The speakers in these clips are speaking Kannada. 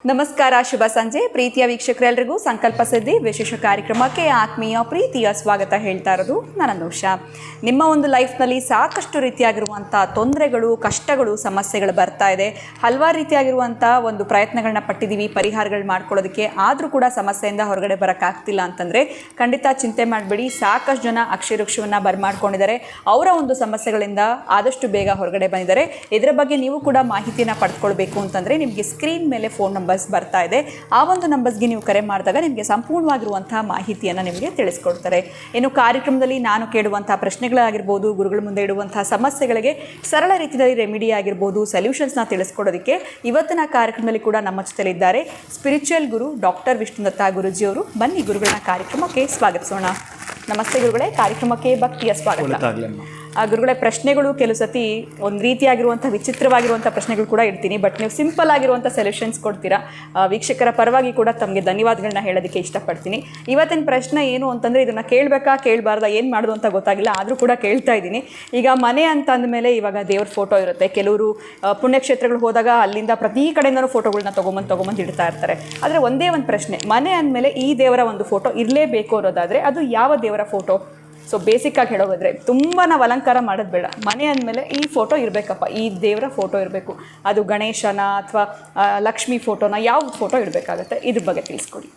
ನಮಸ್ಕಾರ, ಶುಭ ಸಂಜೆ ಪ್ರೀತಿಯ ವೀಕ್ಷಕರೆಲ್ಲರಿಗೂ ಸಂಕಲ್ಪ ಸಿದ್ಧಿ ವಿಶೇಷ ಕಾರ್ಯಕ್ರಮಕ್ಕೆ ಆತ್ಮೀಯ ಪ್ರೀತಿಯ ಸ್ವಾಗತ ಹೇಳ್ತಾ ಇರೋದು ನನ್ನ ಅನುಷ. ನಿಮ್ಮ ಒಂದು ಲೈಫ್ನಲ್ಲಿ ಸಾಕಷ್ಟು ರೀತಿಯಾಗಿರುವಂಥ ತೊಂದರೆಗಳು, ಕಷ್ಟಗಳು, ಸಮಸ್ಯೆಗಳು ಬರ್ತಾ ಇದೆ. ಹಲವಾರು ರೀತಿಯಾಗಿರುವಂಥ ಒಂದು ಪ್ರಯತ್ನಗಳನ್ನ ಪಟ್ಟಿದ್ದೀವಿ ಪರಿಹಾರಗಳು ಮಾಡ್ಕೊಳ್ಳೋದಕ್ಕೆ. ಆದರೂ ಕೂಡ ಸಮಸ್ಯೆಯಿಂದ ಹೊರಗಡೆ ಬರೋಕ್ಕಾಗ್ತಿಲ್ಲ ಅಂತಂದರೆ ಖಂಡಿತ ಚಿಂತೆ ಮಾಡಬೇಡಿ. ಸಾಕಷ್ಟು ಜನ ಅಕ್ಷರವೃಕ್ಷವನ್ನು ಬರ್ಮಾಡ್ಕೊಂಡಿದ್ದಾರೆ. ಅವರ ಒಂದು ಸಮಸ್ಯೆಗಳಿಂದ ಆದಷ್ಟು ಬೇಗ ಹೊರಗಡೆ ಬಂದಿದ್ದಾರೆ. ಇದರ ಬಗ್ಗೆ ನೀವು ಕೂಡ ಮಾಹಿತಿಯನ್ನು ಪಡೆದುಕೊಳ್ಬೇಕು ಅಂತಂದರೆ ನಿಮಗೆ ಸ್ಕ್ರೀನ್ ಮೇಲೆ ಫೋನ್ ನಂಬರ್ಸ್ ಬರ್ತಾ ಇದೆ. ಆ ಒಂದು ನಂಬರ್ಸ್ಗೆ ನೀವು ಕರೆ ಮಾಡಿದಾಗ ನಿಮಗೆ ಸಂಪೂರ್ಣವಾಗಿರುವಂತಹ ಮಾಹಿತಿಯನ್ನು ನಿಮಗೆ ತಿಳಿಸ್ಕೊಡ್ತಾರೆ. ಇನ್ನು ಕಾರ್ಯಕ್ರಮದಲ್ಲಿ ನಾನು ಕೇಳುವಂತಹ ಪ್ರಶ್ನೆಗಳಾಗಿರ್ಬೋದು, ಗುರುಗಳ ಮುಂದೆ ಇಡುವಂತಹ ಸಮಸ್ಯೆಗಳಿಗೆ ಸರಳ ರೀತಿಯಲ್ಲಿ ರೆಮಿಡಿ ಆಗಿರ್ಬೋದು, ಸೊಲ್ಯೂಷನ್ಸ್ನ ತಿಳಿಸ್ಕೊಡೋದಕ್ಕೆ ಇವತ್ತಿನ ಕಾರ್ಯಕ್ರಮದಲ್ಲಿ ಕೂಡ ನಮ್ಮ ಜೊತೆಲಿದ್ದಾರೆ ಸ್ಪಿರಿಚುವಲ್ ಗುರು ಡಾಕ್ಟರ್ ವಿಷ್ಣುದತ್ತ ಗುರುಜಿಯವರು. ಬನ್ನಿ ಗುರುಗಳನ್ನ ಕಾರ್ಯಕ್ರಮಕ್ಕೆ ಸ್ವಾಗತಿಸೋಣ. ನಮಸ್ತೆ ಗುರುಗಳೇ, ಕಾರ್ಯಕ್ರಮಕ್ಕೆ ಭಕ್ತಿಯ ಸ್ವಾಗತ. ಗುರುಗಳೇ, ಪ್ರಶ್ನೆಗಳು ಕೆಲವು ಸತಿ ಒಂದು ರೀತಿಯಾಗಿರುವಂಥ ವಿಚಿತ್ರವಾಗಿರುವಂಥ ಪ್ರಶ್ನೆಗಳು ಕೂಡ ಇಡ್ತೀನಿ, ಬಟ್ ನೀವು ಸಿಂಪಲ್ ಆಗಿರುವಂಥ ಸೊಲ್ಯೂಷನ್ಸ್ ಕೊಡ್ತೀರಾ. ವೀಕ್ಷಕರ ಪರವಾಗಿ ಕೂಡ ತಮಗೆ ಧನ್ಯವಾದಗಳನ್ನ ಹೇಳೋದಕ್ಕೆ ಇಷ್ಟಪಡ್ತೀನಿ. ಇವತ್ತಿನ ಪ್ರಶ್ನೆ ಏನು ಅಂತಂದರೆ, ಇದನ್ನು ಕೇಳಬೇಕಾ ಕೇಳಬಾರ್ದಾ, ಏನು ಮಾಡೋದು ಅಂತ ಗೊತ್ತಾಗಿಲ್ಲ, ಆದರೂ ಕೂಡ ಕೇಳ್ತಾ ಇದ್ದೀನಿ. ಈಗ ಮನೆ ಅಂತ ಅಂದಮೇಲೆ ಇವಾಗ ದೇವ್ರ ಫೋಟೋ ಇರುತ್ತೆ. ಕೆಲವರು ಪುಣ್ಯಕ್ಷೇತ್ರಗಳು ಹೋದಾಗ ಅಲ್ಲಿಂದ ಪ್ರತಿ ಕಡೆಯಿಂದನೂ ಫೋಟೋಗಳನ್ನ ತೊಗೊಂಬಂದು ಇಡ್ತಾ ಇರ್ತಾರೆ. ಆದರೆ ಒಂದೇ ಒಂದು ಪ್ರಶ್ನೆ, ಮನೆ ಅಂದಮೇಲೆ ಈ ದೇವರ ಒಂದು ಫೋಟೋ ಇರಲೇಬೇಕು ಅನ್ನೋದಾದರೆ ಅದು ಯಾವ ದೇವರ ಫೋಟೋ? ಸೊ ಬೇಸಿಕ್ಕಾಗಿ ಹೇಳೋದಾದರೆ ತುಂಬ ನಾವು ಅಲಂಕಾರ ಮಾಡೋದು ಬೇಡ. ಮನೆ ಅಂದಮೇಲೆ ಈ ಫೋಟೋ ಇರಬೇಕಪ್ಪ, ಈ ದೇವರ ಫೋಟೋ ಇರಬೇಕು. ಅದು ಗಣೇಶನ ಅಥವಾ ಲಕ್ಷ್ಮೀ ಫೋಟೋನ, ಯಾವ ಫೋಟೋ ಇಡಬೇಕಾಗತ್ತೆ, ಇದ್ರ ಬಗ್ಗೆ ತಿಳಿಸ್ಕೊಡಿ.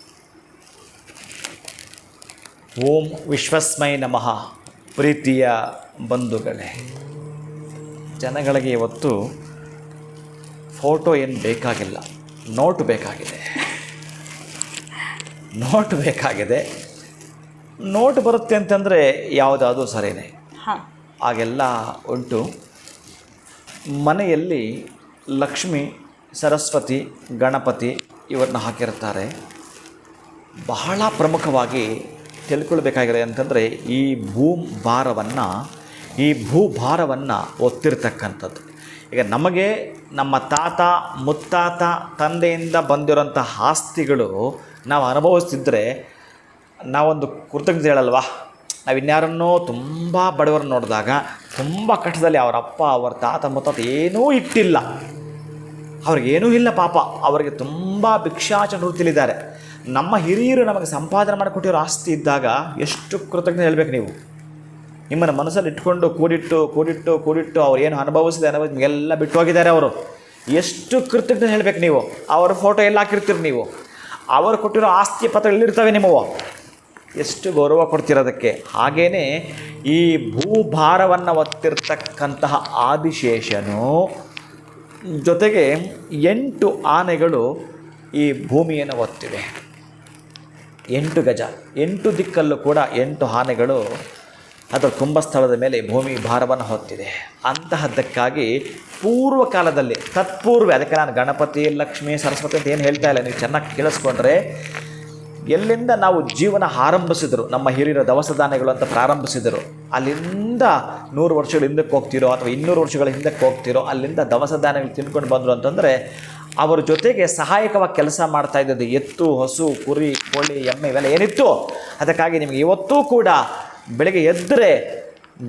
ಓಂ ವಿಶ್ವಸ್ಮೈ ನಮಃ. ಪ್ರೀತಿಯ ಬಂಧುಗಳೇ, ಜನಗಳಿಗೆ ಇವತ್ತು ಫೋಟೋ ಏನು ಬೇಕಾಗಿಲ್ಲ, ನೋಟು ಬೇಕಾಗಿದೆ. ನೋಟು ಬೇಕಾಗಿದೆ. ನೋಟು ಬರುತ್ತೆ ಅಂತಂದರೆ ಯಾವುದಾದ್ರೂ ಸರಿಯೇ, ಹಾಗೆಲ್ಲ ಉಂಟು. ಮನೆಯಲ್ಲಿ ಲಕ್ಷ್ಮಿ, ಸರಸ್ವತಿ, ಗಣಪತಿ ಇವರನ್ನ ಹಾಕಿರ್ತಾರೆ. ಬಹಳ ಪ್ರಮುಖವಾಗಿ ತಿಳ್ಕೊಳ್ಬೇಕಾಗಿದೆ ಅಂತಂದರೆ ಈ ಭೂಭಾರವನ್ನು ಒತ್ತಿರ್ತಕ್ಕಂಥದ್ದು. ಈಗ ನಮಗೆ ನಮ್ಮ ತಾತ ಮುತ್ತಾತ ತಂದೆಯಿಂದ ಬಂದಿರೋಂಥ ಆಸ್ತಿಗಳು ನಾವು ಅನುಭವಿಸ್ತಿದ್ರೆ ನಾವೊಂದು ಕೃತಜ್ಞತೆ ಹೇಳಲ್ವಾ? ನಾವು ಇನ್ಯಾರನ್ನೋ ತುಂಬ ಬಡವರನ್ನು ನೋಡಿದಾಗ ತುಂಬ ಕಷ್ಟದಲ್ಲಿ ಅವರ ಅಪ್ಪ ಅವರ ತಾತ ಮುತ್ತಾತ ಏನೂ ಇಟ್ಟಿಲ್ಲ, ಅವ್ರಿಗೇನೂ ಇಲ್ಲ ಪಾಪ, ಅವರಿಗೆ ತುಂಬ ಭಿಕ್ಷಾಚನ ವೃತ್ತಿಲಿದ್ದಾರೆ. ನಮ್ಮ ಹಿರಿಯರು ನಮಗೆ ಸಂಪಾದನೆ ಮಾಡಿಕೊಟ್ಟಿರೋ ಆಸ್ತಿ ಇದ್ದಾಗ ಎಷ್ಟು ಕೃತಜ್ಞತೆ ಹೇಳಬೇಕು ನೀವು. ನಿಮ್ಮನ್ನು ಮನಸ್ಸಲ್ಲಿ ಇಟ್ಕೊಂಡು ಕೂಡಿಟ್ಟು ಅವ್ರು ಏನು ಅನುಭವಿಸಿ ನಿಮಗೆಲ್ಲ ಬಿಟ್ಟು ಹೋಗಿದ್ದಾರೆ. ಅವರು ಎಷ್ಟು ಕೃತಜ್ಞತೆ ಹೇಳಬೇಕು ನೀವು. ಅವರ ಫೋಟೋ ಎಲ್ಲ ಹಾಕಿರ್ತೀರಿ ನೀವು, ಅವರು ಕೊಟ್ಟಿರೋ ಆಸ್ತಿ ಪತ್ರ ಎಲ್ಲಿರ್ತವೆ ನಿಮ್ಮವು, ಎಷ್ಟು ಗೌರವ ಕೊಡ್ತಿರೋದಕ್ಕೆ. ಹಾಗೆಯೇ ಈ ಭೂಭಾರವನ್ನು ಹೊತ್ತಿರ್ತಕ್ಕಂತಹ ಆದಿಶೇಷನು ಜೊತೆಗೆ 8 ಆನೆಗಳು ಈ ಭೂಮಿಯನ್ನು ಹೊತ್ತಿವೆ. 8 ಗಜ, 8 ದಿಕ್ಕಲ್ಲೂ ಕೂಡ 8 ಆನೆಗಳು ಅದರ ಕುಂಭಸ್ಥಳದ ಮೇಲೆ ಭೂಮಿ ಭಾರವನ್ನು ಹೊತ್ತಿದೆ. ಅಂತಹದ್ದಕ್ಕಾಗಿ ಪೂರ್ವ ಕಾಲದಲ್ಲಿ ತತ್ಪೂರ್ವ, ಅದಕ್ಕೆ ನಾನು ಗಣಪತಿ, ಲಕ್ಷ್ಮೀ, ಸರಸ್ವತಿ ಅಂತ ಏನು ಹೇಳ್ತಾ ಇಲ್ಲ, ನೀವು ಚೆನ್ನಾಗಿ ಕೇಳಿಸ್ಕೊಂಡ್ರೆ ಎಲ್ಲಿಂದ ನಾವು ಜೀವನ ಆರಂಭಿಸಿದ್ರು, ನಮ್ಮ ಹಿರಿಯರ ದವಸ ಧಾನ್ಯಗಳು ಅಂತ ಪ್ರಾರಂಭಿಸಿದರು, ಅಲ್ಲಿಂದ 100 ವರ್ಷಗಳ ಹಿಂದಕ್ಕೆ ಹೋಗ್ತಿರೋ ಅಥವಾ 200 ವರ್ಷಗಳ ಹಿಂದಕ್ಕೆ ಹೋಗ್ತಿರೋ, ಅಲ್ಲಿಂದ ದವಸ ಧಾನ್ಯಗಳು ತಿನ್ಕೊಂಡು ಬಂದರು ಅಂತಂದರೆ ಅವರ ಜೊತೆಗೆ ಸಹಾಯಕವಾಗಿ ಕೆಲಸ ಮಾಡ್ತಾ ಇದ್ದದ್ದು ಎತ್ತು, ಹಸು, ಕುರಿ, ಕೋಳಿ, ಎಮ್ಮೆ ಇವೆಲ್ಲ ಏನಿತ್ತು. ಅದಕ್ಕಾಗಿ ನಿಮಗೆ ಇವತ್ತೂ ಕೂಡ ಬೆಳಗ್ಗೆ ಎದ್ದರೆ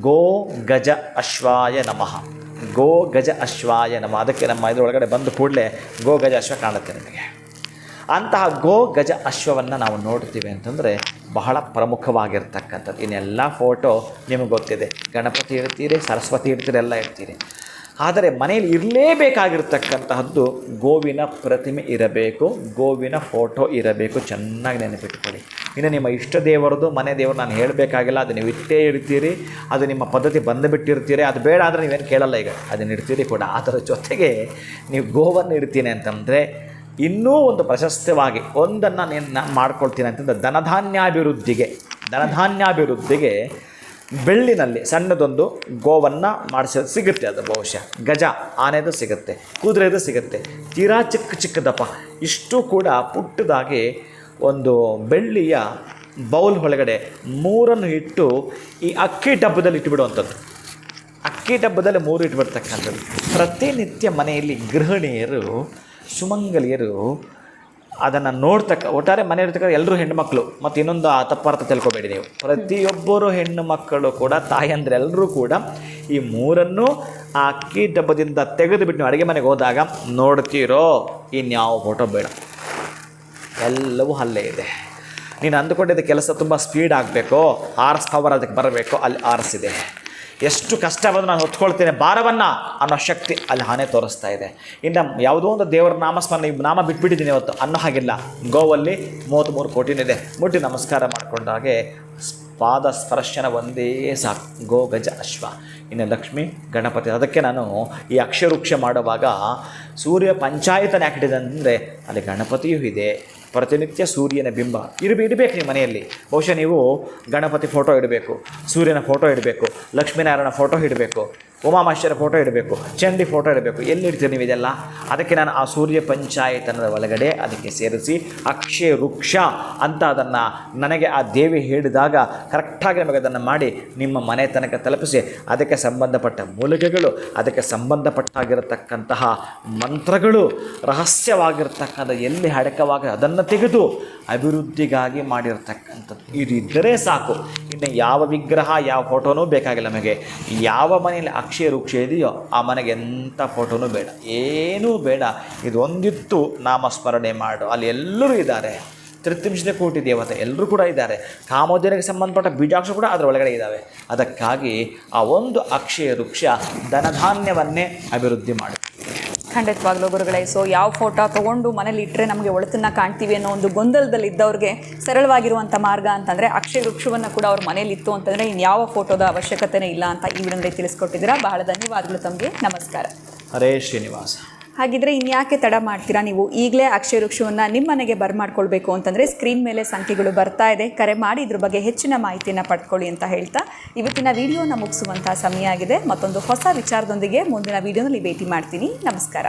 ಗೋ ಗಜ ಅಶ್ವಾಯ ನಮಃ, ಗೋ ಗಜ ಅಶ್ವಾಯ ನಮಃ. ಅದಕ್ಕೆ ನಮ್ಮ ಇದರೊಳಗಡೆ ಬಂದು ಕೂಡಲೇ ಗೋ ಗಜ ಅಶ್ವ ಕಾಣುತ್ತೆ ನಿಮಗೆ. ಅಂತಹ ಗೋ ಗಜ ಅಶ್ವವನ್ನು ನಾವು ನೋಡ್ತೀವಿ ಅಂತಂದರೆ ಬಹಳ ಪ್ರಮುಖವಾಗಿರ್ತಕ್ಕಂಥದ್ದು. ಇನ್ನೆಲ್ಲ ಫೋಟೋ ನಿಮಗೆ ಗೊತ್ತಿದೆ, ಗಣಪತಿ ಇಡ್ತೀರಿ, ಸರಸ್ವತಿ ಇಡ್ತೀರಿ, ಎಲ್ಲ ಇಡ್ತೀರಿ. ಆದರೆ ಮನೆಯಲ್ಲಿ ಇರಲೇಬೇಕಾಗಿರ್ತಕ್ಕಂತಹದ್ದು ಗೋವಿನ ಪ್ರತಿಮೆ ಇರಬೇಕು, ಗೋವಿನ ಫೋಟೋ ಇರಬೇಕು. ಚೆನ್ನಾಗಿ ನೆನಪಿಟ್ಕೊಳ್ಳಿ. ಇನ್ನು ನಿಮ್ಮ ಇಷ್ಟ ದೇವರದು ಮನೆ ದೇವರು ನಾನು ಹೇಳಬೇಕಾಗಿಲ್ಲ, ಅದು ನೀವು ಇಟ್ಟೇ ಇಡ್ತೀರಿ, ಅದು ನಿಮ್ಮ ಪದ್ಧತಿ ಬಂದುಬಿಟ್ಟಿರ್ತೀರಿ. ಅದು ಬೇಡ ಅಂದರೆ ನೀವೇನು ಕೇಳಲ್ಲ, ಈಗ ಅದನ್ನು ಇಡ್ತೀರಿ ಕೂಡ. ಅದರ ಜೊತೆಗೆ ನೀವು ಗೋವನ್ನು ಇಡ್ತೀನಿ ಅಂತಂದರೆ ಇನ್ನೂ ಒಂದು ಪ್ರಶಸ್ತವಾಗಿ ಒಂದನ್ನು ನಾನು ಮಾಡ್ಕೊಳ್ತೀನಿ ಅಂತಂದರೆ ಧನಧಾನ್ಯಾಭಿವೃದ್ಧಿಗೆ ಬೆಳ್ಳಿನಲ್ಲಿ ಸಣ್ಣದೊಂದು ಗೋವನ್ನು ಮಾಡಿಸೋದು ಸಿಗುತ್ತೆ. ಅದು ಬಹುಶಃ ಗಜ ಆನೆದು ಸಿಗುತ್ತೆ, ಕುದುರೆದು ಸಿಗುತ್ತೆ, ತೀರಾ ಚಿಕ್ಕದಪ್ಪ. ಇಷ್ಟು ಕೂಡ ಪುಟ್ಟದಾಗಿ ಒಂದು ಬೆಳ್ಳಿಯ ಬೌಲ್ ಒಳಗಡೆ 3 ಇಟ್ಟು ಈ ಅಕ್ಕಿ ಡಬ್ಬದಲ್ಲಿ ಇಟ್ಟುಬಿಡುವಂಥದ್ದು. ಅಕ್ಕಿ ಡಬ್ಬದಲ್ಲಿ 3 ಇಟ್ಬಿಡ್ತಕ್ಕಂಥದ್ದು. ಪ್ರತಿನಿತ್ಯ ಮನೆಯಲ್ಲಿ ಗೃಹಿಣಿಯರು, ಸುಮಂಗಲಿಯರು ಅದನ್ನು ಒಟ್ಟಾರೆ ಮನೆ ಇರ್ತಕ್ಕಂಥ ಎಲ್ಲರೂ ಹೆಣ್ಣುಮಕ್ಕಳು, ಮತ್ತು ಇನ್ನೊಂದು ತಪ್ಪಾರ್ಥ ತಿಳ್ಕೊಬೇಡಿ ನೀವು, ಪ್ರತಿಯೊಬ್ಬರು ಹೆಣ್ಣು ಮಕ್ಕಳು ಕೂಡ, ತಾಯಂದ್ರೆ ಎಲ್ಲರೂ ಕೂಡ ಈ 3 ಆ ಅಕ್ಕಿ ಡಬ್ಬದಿಂದ ತೆಗೆದುಬಿಟ್ಟು ನೀವು ಅಡುಗೆ ಮನೆಗೆ ಹೋದಾಗ ನೋಡ್ತೀರೋ ಇನ್ಯಾವ ಫೋಟೋ ಬೇಡ. ಎಲ್ಲವೂ ಅಲ್ಲೇ ಇದೆ. ನೀನು ಅಂದುಕೊಂಡಿದ್ದ ಕೆಲಸ ತುಂಬ ಸ್ಪೀಡ್ ಆಗಬೇಕು, ಆರ್ಸ್ ಪವರ್ ಅದಕ್ಕೆ ಬರಬೇಕು, ಅಲ್ಲಿ ಆರಿಸಿದೆ. ಎಷ್ಟು ಕಷ್ಟ ಬಂದು ನಾನು ಹೊತ್ಕೊಳ್ತೇನೆ ಭಾರವನ್ನು ಅನ್ನೋ ಶಕ್ತಿ ಅಲ್ಲಿ ಆನೆ ತೋರಿಸ್ತಾ ಇದೆ. ಇನ್ನು ಯಾವುದೋ ಒಂದು ದೇವರ ನಾಮಸ್ಮರಣೆ ನಾಮ ಬಿಟ್ಬಿಟ್ಟಿದ್ದೀನಿ ಇವತ್ತು ಅನ್ನೋ ಹಾಗಿಲ್ಲ. ಗೋವಲ್ಲಿ 33 ಕೋಟಿನಿದೆ. ಮುಟ್ಟಿ ನಮಸ್ಕಾರ ಮಾಡಿಕೊಂಡಾಗೆ ಪಾದ ಸ್ಪರ್ಶನ ಒಂದೇ ಸಾಕು. ಗೋ ಗಜ ಅಶ್ವ. ಇನ್ನು ಲಕ್ಷ್ಮಿ ಗಣಪತಿ. ಅದಕ್ಕೆ ನಾನು ಈ ಅಕ್ಷರವೃಕ್ಷ ಮಾಡುವಾಗ ಸೂರ್ಯ ಪಂಚಾಯತನ ಯಾಕಿಟ್ಟಿದೆ ಅಂದರೆ ಅಲ್ಲಿ ಗಣಪತಿಯೂ ಇದೆ. ಪ್ರತಿನಿತ್ಯ ಸೂರ್ಯನ ಬಿಂಬ ಇಡಬೇಕು ನಿಮ್ಮ ಮನೆಯಲ್ಲಿ. ಬಹುಶಃ ನೀವು ಗಣಪತಿ ಫೋಟೋ ಇಡಬೇಕು, ಸೂರ್ಯನ ಫೋಟೋ ಇಡಬೇಕು, ಲಕ್ಷ್ಮೀನಾರಾಯಣ ಫೋಟೋ ಇಡಬೇಕು, ಉಮಾಮಹೇಶ್ವರ ಫೋಟೋ ಇಡಬೇಕು, ಚಂಡಿ ಫೋಟೋ ಇಡಬೇಕು. ಎಲ್ಲಿಡ್ತೀರಿ ನೀವು ಇದೆಲ್ಲ? ಅದಕ್ಕೆ ನಾನು ಆ ಸೂರ್ಯ ಪಂಚಾಯತನದ ಒಳಗಡೆ ಅದಕ್ಕೆ ಸೇರಿಸಿ ಅಕ್ಷಯ ವೃಕ್ಷ ಅಂತ ಅದನ್ನು ನನಗೆ ಆ ದೇವಿ ಹೇಳಿದಾಗ ಕರೆಕ್ಟಾಗಿ ನಮಗೆ ಅದನ್ನು ಮಾಡಿ ನಿಮ್ಮ ಮನೆ ತನಕ ತಲುಪಿಸಿ ಅದಕ್ಕೆ ಸಂಬಂಧಪಟ್ಟ ಮೂಲಿಕೆಗಳು, ಅದಕ್ಕೆ ಸಂಬಂಧಪಟ್ಟಾಗಿರತಕ್ಕಂತಹ ಮಂತ್ರಗಳು, ರಹಸ್ಯವಾಗಿರ್ತಕ್ಕಂಥ ಎಲ್ಲಿ ಅಡಕವಾಗಿ ಅದನ್ನು ತೆಗೆದು ಅಭಿವೃದ್ಧಿಗಾಗಿ ಮಾಡಿರ್ತಕ್ಕಂಥದ್ದು. ಇದು ಇದ್ದರೆ ಸಾಕು. ಇನ್ನು ಯಾವ ವಿಗ್ರಹ ಯಾವ ಫೋಟೋನೂ ಬೇಕಾಗಿಲ್ಲ ನಮಗೆ. ಯಾವ ಮನೆಯಲ್ಲಿ ಅಕ್ಷಯ ವೃಕ್ಷ ಇದೆಯೋ ಆ ಮನೆಗೆ ಎಂಥ ಫೋಟೋನೂ ಬೇಡ, ಏನೂ ಬೇಡ. ಇದು ಒಂದಿತ್ತು ನಾಮಸ್ಮರಣೆ ಮಾಡು. ಅಲ್ಲಿ ಎಲ್ಲರೂ ಇದ್ದಾರೆ. 33 ಕೋಟಿ ದೇವತೆ ಎಲ್ಲರೂ ಕೂಡ ಇದ್ದಾರೆ. ಕಾಮೋದಯನಿಗೆ ಸಂಬಂಧಪಟ್ಟ ಬೀಜಾಕ್ಷ ಕೂಡ ಅದರ ಒಳಗಡೆ ಇದ್ದಾವೆ. ಅದಕ್ಕಾಗಿ ಆ ಒಂದು ಅಕ್ಷಯ ವೃಕ್ಷ ಧನಧಾನ್ಯವನ್ನೇ ಅಭಿವೃದ್ಧಿ ಮಾಡಿ. ಖಂಡಿತವಾಗ್ಲೂ ಗುರುಗಳೇ. ಸೊ ಯಾವ ಫೋಟೋ ತೊಗೊಂಡು ಮನೇಲಿ ಇಟ್ಟರೆ ನಮಗೆ ಒಳಿತನ್ನು ಕಾಣ್ತೀವಿ ಅನ್ನೋ ಒಂದು ಗೊಂದಲದಲ್ಲಿ ಇದ್ದವ್ರಿಗೆ ಸರಳವಾಗಿರುವಂಥ ಮಾರ್ಗ ಅಂತಂದರೆ ಅಕ್ಷಯ ವೃಕ್ಷವನ್ನು ಕೂಡ ಅವ್ರ ಮನೇಲಿ ಇತ್ತು ಅಂತಂದರೆ ಇನ್ಯಾವ ಫೋಟೋದ ಅವಶ್ಯಕತೆನೇ ಇಲ್ಲ ಅಂತ ಈ ವಿಡಿಯೋದಲ್ಲಿ ತಿಳಿಸ್ಕೊಟ್ಟಿದ್ದೀರಾ. ಬಹಳ ಧನ್ಯವಾದಗಳು ತಮಗೆ. ನಮಸ್ಕಾರ. ಹರೇ ಶ್ರೀನಿವಾಸ. ಹಾಗಿದ್ರೆ ಇನ್ಯಾಕೆ ತಡ ಮಾಡ್ತೀರಾ? ನೀವು ಈಗಲೇ ಅಕ್ಷಯ ವೃಕ್ಷವನ್ನು ನಿಮ್ಮ ಮನೆಗೆ ಬರ್ಮಾಡ್ಕೊಳ್ಬೇಕು ಅಂತಂದರೆ ಸ್ಕ್ರೀನ್ ಮೇಲೆ ಸಂಖ್ಯೆಗಳು ಬರ್ತಾ ಇದೆ, ಕರೆ ಮಾಡಿ ಇದ್ರ ಬಗ್ಗೆ ಹೆಚ್ಚಿನ ಮಾಹಿತಿಯನ್ನು ಪಡ್ಕೊಳ್ಳಿ ಅಂತ ಹೇಳ್ತಾ ಇವತ್ತಿನ ವಿಡಿಯೋನ ಮುಗಿಸುವಂಥ ಸಮಯ ಆಗಿದೆ. ಮತ್ತೊಂದು ಹೊಸ ವಿಚಾರದೊಂದಿಗೆ ಮುಂದಿನ ವಿಡಿಯೋನಲ್ಲಿ ಭೇಟಿ ಮಾಡ್ತೀನಿ. ನಮಸ್ಕಾರ.